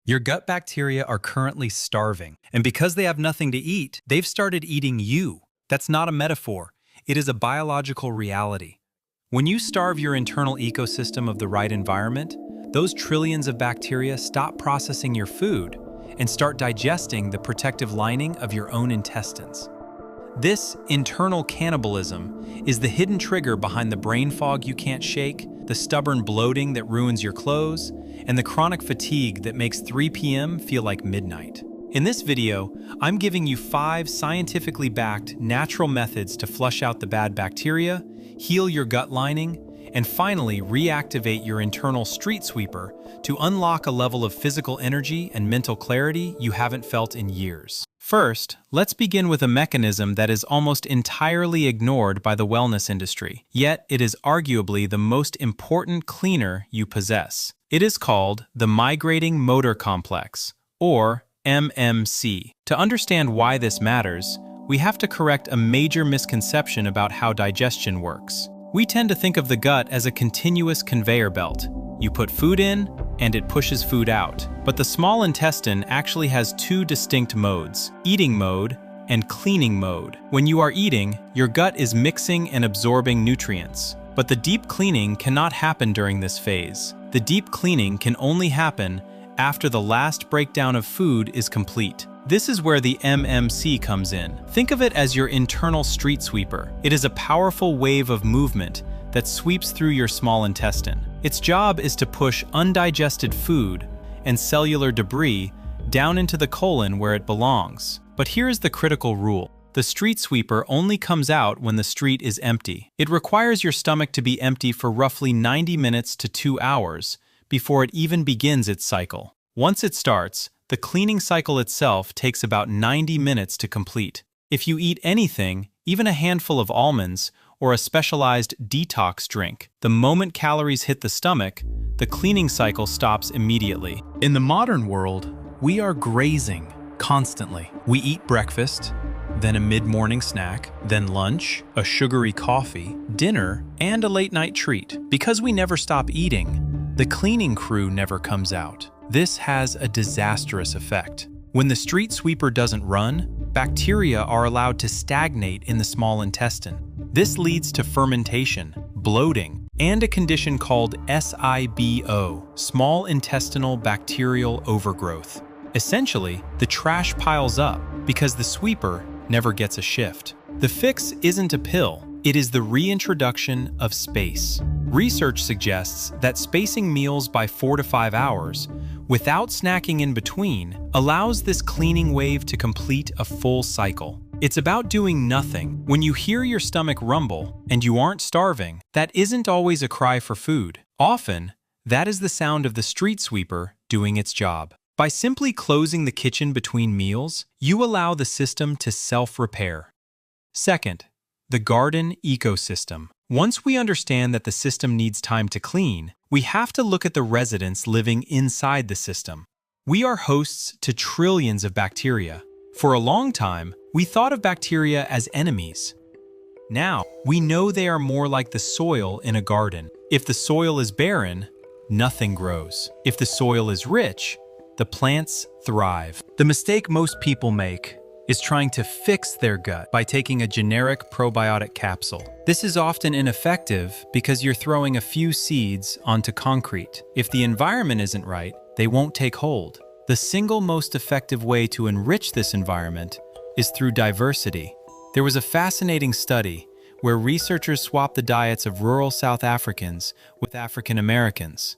Your gut bacteria are currently starving, and because they have nothing to eat, they've started eating you. That's not a metaphor. It is a biological reality. When you starve your internal ecosystem of the right environment, those trillions of bacteria stop processing your food and start digesting the protective lining of your own intestines. This internal cannibalism is the hidden trigger behind the brain fog you can't shake, the stubborn bloating that ruins your clothes, and the chronic fatigue that makes 3 p.m. feel like midnight. In this video, I'm giving you 5 scientifically backed natural methods to flush out the bad bacteria, heal your gut lining, and finally reactivate your internal street sweeper to unlock a level of physical energy and mental clarity you haven't felt in years. First, let's begin with a mechanism that is almost entirely ignored by the wellness industry, yet it is arguably the most important cleaner you possess. It is called the migrating motor complex, or MMC. To understand why this matters, we have to correct a major misconception about how digestion works. We tend to think of the gut as a continuous conveyor belt. You put food in, and it pushes food out. But the small intestine actually has 2 distinct modes, eating mode and cleaning mode. When you are eating, your gut is mixing and absorbing nutrients. But the deep cleaning cannot happen during this phase. The deep cleaning can only happen after the last breakdown of food is complete. This is where the MMC comes in. Think of it as your internal street sweeper. It is a powerful wave of movement that sweeps through your small intestine. Its job is to push undigested food and cellular debris down into the colon where it belongs. But here's the critical rule. The street sweeper only comes out when the street is empty. It requires your stomach to be empty for roughly 90 minutes to 2 hours before it even begins its cycle. Once it starts, the cleaning cycle itself takes about 90 minutes to complete. If you eat anything, even a handful of almonds, or a specialized detox drink, the moment calories hit the stomach, the cleaning cycle stops immediately. In the modern world, we are grazing constantly. We eat breakfast, then a mid-morning snack, then lunch, a sugary coffee, dinner, and a late-night treat. Because we never stop eating, the cleaning crew never comes out. This has a disastrous effect. When the street sweeper doesn't run, bacteria are allowed to stagnate in the small intestine. This leads to fermentation, bloating, and a condition called SIBO, small intestinal bacterial overgrowth. Essentially, the trash piles up because the sweeper never gets a shift. The fix isn't a pill, it is the reintroduction of space. Research suggests that spacing meals by 4 to 5 hours, without snacking in between, allows this cleaning wave to complete a full cycle. It's about doing nothing. When you hear your stomach rumble and you aren't starving, that isn't always a cry for food. Often, that is the sound of the street sweeper doing its job. By simply closing the kitchen between meals, you allow the system to self-repair. Second, the garden ecosystem. Once we understand that the system needs time to clean, we have to look at the residents living inside the system. We are hosts to trillions of bacteria. For a long time, we thought of bacteria as enemies. Now, we know they are more like the soil in a garden. If the soil is barren, nothing grows. If the soil is rich, the plants thrive. The mistake most people make is trying to fix their gut by taking a generic probiotic capsule. This is often ineffective because you're throwing a few seeds onto concrete. If the environment isn't right, they won't take hold. The single most effective way to enrich this environment is through diversity. There was a fascinating study where researchers swapped the diets of rural South Africans with African Americans.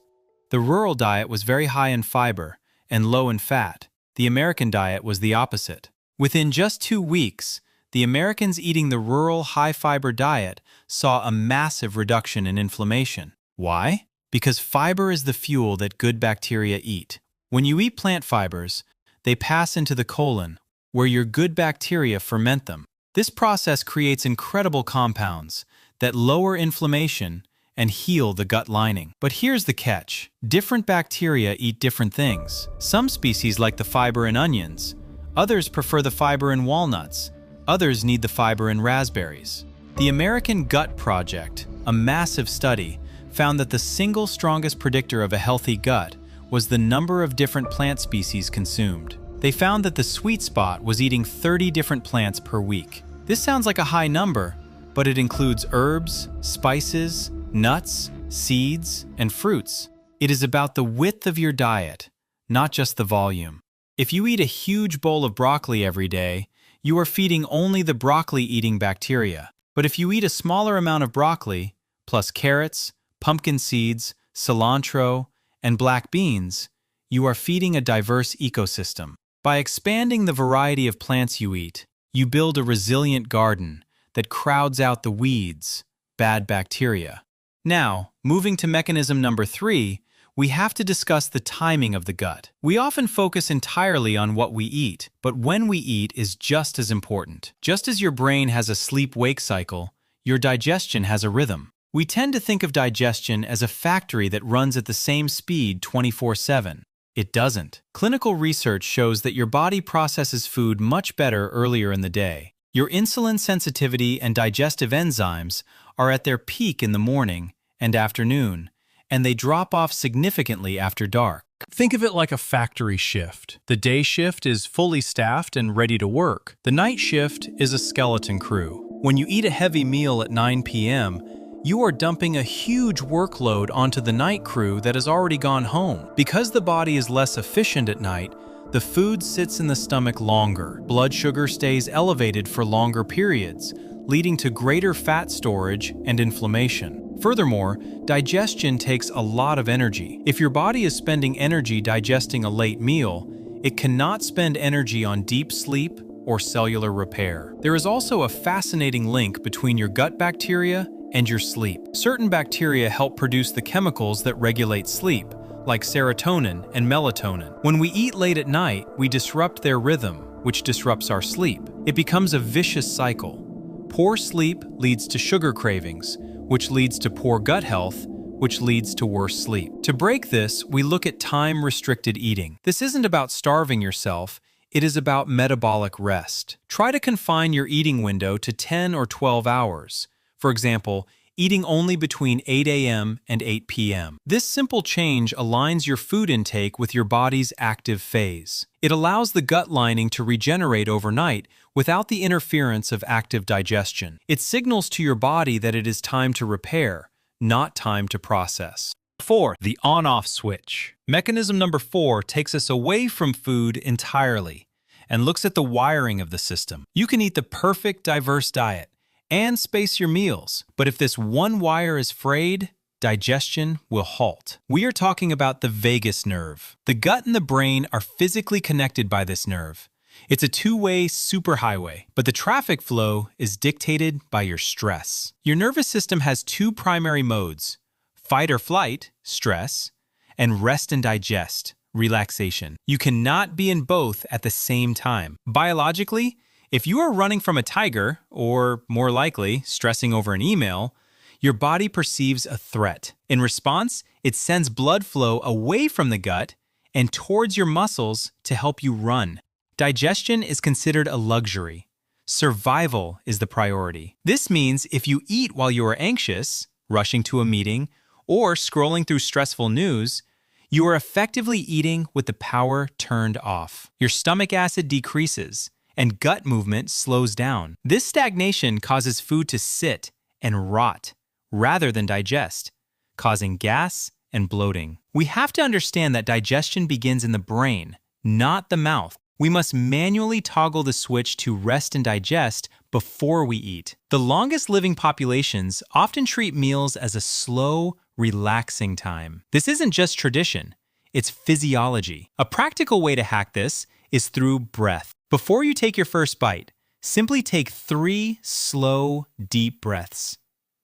The rural diet was very high in fiber and low in fat. The American diet was the opposite. Within just 2 weeks, the Americans eating the rural high-fiber diet saw a massive reduction in inflammation. Why? Because fiber is the fuel that good bacteria eat. When you eat plant fibers, they pass into the colon, where your good bacteria ferment them. This process creates incredible compounds that lower inflammation and heal the gut lining. But here's the catch. Different bacteria eat different things. Some species like the fiber in onions. Others prefer the fiber in walnuts. Others need the fiber in raspberries. The American Gut Project, a massive study, found that the single strongest predictor of a healthy gut was the number of different plant species consumed. They found that the sweet spot was eating 30 different plants per week. This sounds like a high number, but it includes herbs, spices, nuts, seeds, and fruits. It is about the width of your diet, not just the volume. If you eat a huge bowl of broccoli every day, you are feeding only the broccoli-eating bacteria. But if you eat a smaller amount of broccoli, plus carrots, pumpkin seeds, cilantro, and black beans, you are feeding a diverse ecosystem. By expanding the variety of plants you eat, you build a resilient garden that crowds out the weeds, bad bacteria. Now, moving to mechanism number 3, we have to discuss the timing of the gut. We often focus entirely on what we eat, but when we eat is just as important. Just as your brain has a sleep-wake cycle, your digestion has a rhythm. We tend to think of digestion as a factory that runs at the same speed 24/7. It doesn't. Clinical research shows that your body processes food much better earlier in the day. Your insulin sensitivity and digestive enzymes are at their peak in the morning and afternoon, and they drop off significantly after dark. Think of it like a factory shift. The day shift is fully staffed and ready to work. The night shift is a skeleton crew. When you eat a heavy meal at 9 p.m., you are dumping a huge workload onto the night crew that has already gone home. Because the body is less efficient at night, the food sits in the stomach longer. Blood sugar stays elevated for longer periods, leading to greater fat storage and inflammation. Furthermore, digestion takes a lot of energy. If your body is spending energy digesting a late meal, it cannot spend energy on deep sleep or cellular repair. There is also a fascinating link between your gut bacteria and your sleep. Certain bacteria help produce the chemicals that regulate sleep, like serotonin and melatonin. When we eat late at night, we disrupt their rhythm, which disrupts our sleep. It becomes a vicious cycle. Poor sleep leads to sugar cravings, which leads to poor gut health, which leads to worse sleep. To break this, we look at time-restricted eating. This isn't about starving yourself, it is about metabolic rest. Try to confine your eating window to 10 or 12 hours. For example, eating only between 8 a.m. and 8 p.m. This simple change aligns your food intake with your body's active phase. It allows the gut lining to regenerate overnight without the interference of active digestion. It signals to your body that it is time to repair, not time to process. 4. The on-off switch. Mechanism number 4 takes us away from food entirely and looks at the wiring of the system. You can eat the perfect diverse diet and space your meals, but if this one wire is frayed, digestion will halt. We are talking about the vagus nerve. The gut and the brain are physically connected by this nerve. It's a two-way superhighway, but the traffic flow is dictated by your stress. Your nervous system has two primary modes: fight or flight, stress, and rest and digest, relaxation. You cannot be in both at the same time. Biologically, if you are running from a tiger, or more likely, stressing over an email, your body perceives a threat. In response, it sends blood flow away from the gut and towards your muscles to help you run. Digestion is considered a luxury. Survival is the priority. This means if you eat while you are anxious, rushing to a meeting, or scrolling through stressful news, you are effectively eating with the power turned off. Your stomach acid decreases, and gut movement slows down. This stagnation causes food to sit and rot rather than digest, causing gas and bloating. We have to understand that digestion begins in the brain, not the mouth. We must manually toggle the switch to rest and digest before we eat. The longest living populations often treat meals as a slow, relaxing time. This isn't just tradition, it's physiology. A practical way to hack this is through breath. Before you take your first bite, simply take 3 slow, deep breaths.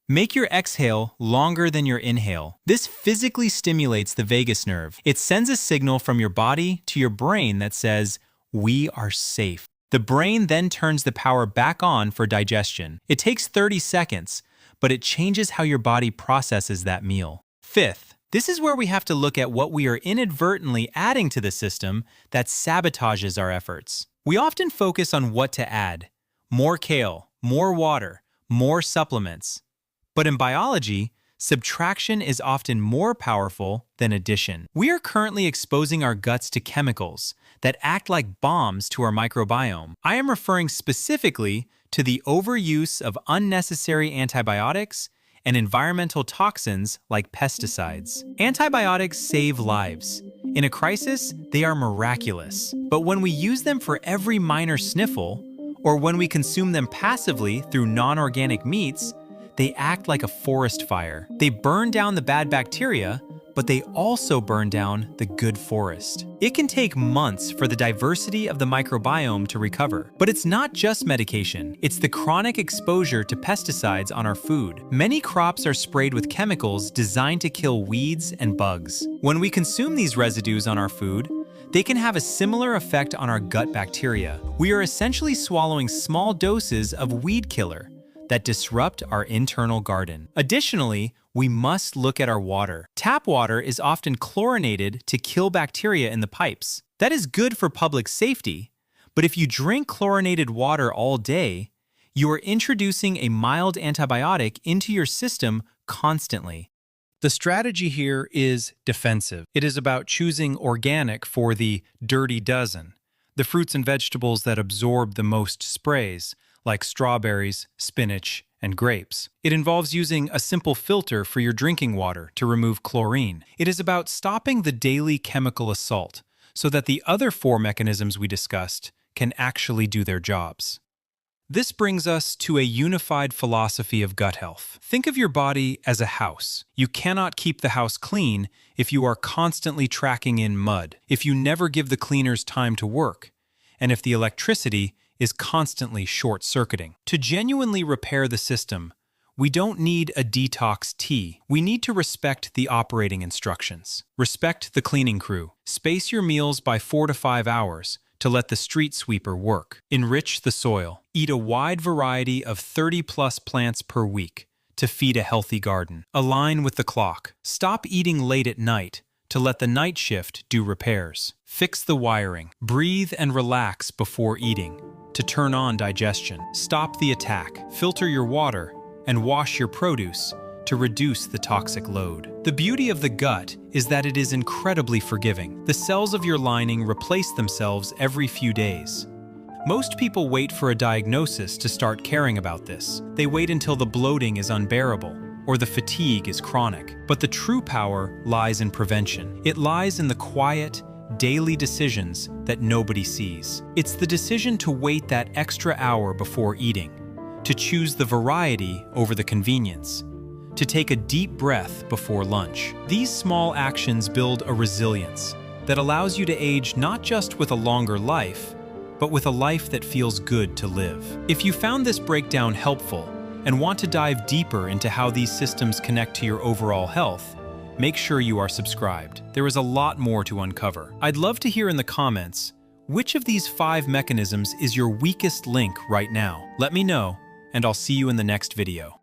Make your exhale longer than your inhale. This physically stimulates the vagus nerve. It sends a signal from your body to your brain that says, "We are safe." The brain then turns the power back on for digestion. It takes 30 seconds, but it changes how your body processes that meal. 5th, this is where we have to look at what we are inadvertently adding to the system that sabotages our efforts. We often focus on what to add: more kale, more water, more supplements. But in biology, subtraction is often more powerful than addition. We are currently exposing our guts to chemicals that act like bombs to our microbiome. I am referring specifically to the overuse of unnecessary antibiotics and environmental toxins like pesticides. Antibiotics save lives. In a crisis, they are miraculous. But when we use them for every minor sniffle, or when we consume them passively through non-organic meats, they act like a forest fire. They burn down the bad bacteria, but they also burn down the good forest. It can take months for the diversity of the microbiome to recover. But it's not just medication, it's the chronic exposure to pesticides on our food. Many crops are sprayed with chemicals designed to kill weeds and bugs. When we consume these residues on our food, they can have a similar effect on our gut bacteria. We are essentially swallowing small doses of weed killer that disrupt our internal garden. Additionally, we must look at our water. Tap water is often chlorinated to kill bacteria in the pipes. That is good for public safety, but if you drink chlorinated water all day, you are introducing a mild antibiotic into your system constantly. The strategy here is defensive. It is about choosing organic for the dirty dozen, the fruits and vegetables that absorb the most sprays, like strawberries, spinach, and grapes. It involves using a simple filter for your drinking water to remove chlorine. It is about stopping the daily chemical assault so that the other 4 mechanisms we discussed can actually do their jobs. This brings us to a unified philosophy of gut health. Think of your body as a house. You cannot keep the house clean if you are constantly tracking in mud, if you never give the cleaners time to work, and if the electricity is constantly short-circuiting. To genuinely repair the system, we don't need a detox tea. We need to respect the operating instructions. Respect the cleaning crew. Space your meals by 4 to 5 hours to let the street sweeper work. Enrich the soil. Eat a wide variety of 30-plus plants per week to feed a healthy garden. Align with the clock. Stop eating late at night to let the night shift do repairs. Fix the wiring. Breathe and relax before eating to turn on digestion. Stop the attack. Filter your water and wash your produce to reduce the toxic load. The beauty of the gut is that it is incredibly forgiving. The cells of your lining replace themselves every few days. Most people wait for a diagnosis to start caring about this. They wait until the bloating is unbearable or the fatigue is chronic. But the true power lies in prevention. It lies in the quiet, daily decisions that nobody sees. It's the decision to wait that extra hour before eating, to choose the variety over the convenience, to take a deep breath before lunch. These small actions build a resilience that allows you to age not just with a longer life, but with a life that feels good to live. If you found this breakdown helpful and want to dive deeper into how these systems connect to your overall health, make sure you are subscribed. There is a lot more to uncover. I'd love to hear in the comments, which of these 5 mechanisms is your weakest link right now? Let me know, and I'll see you in the next video.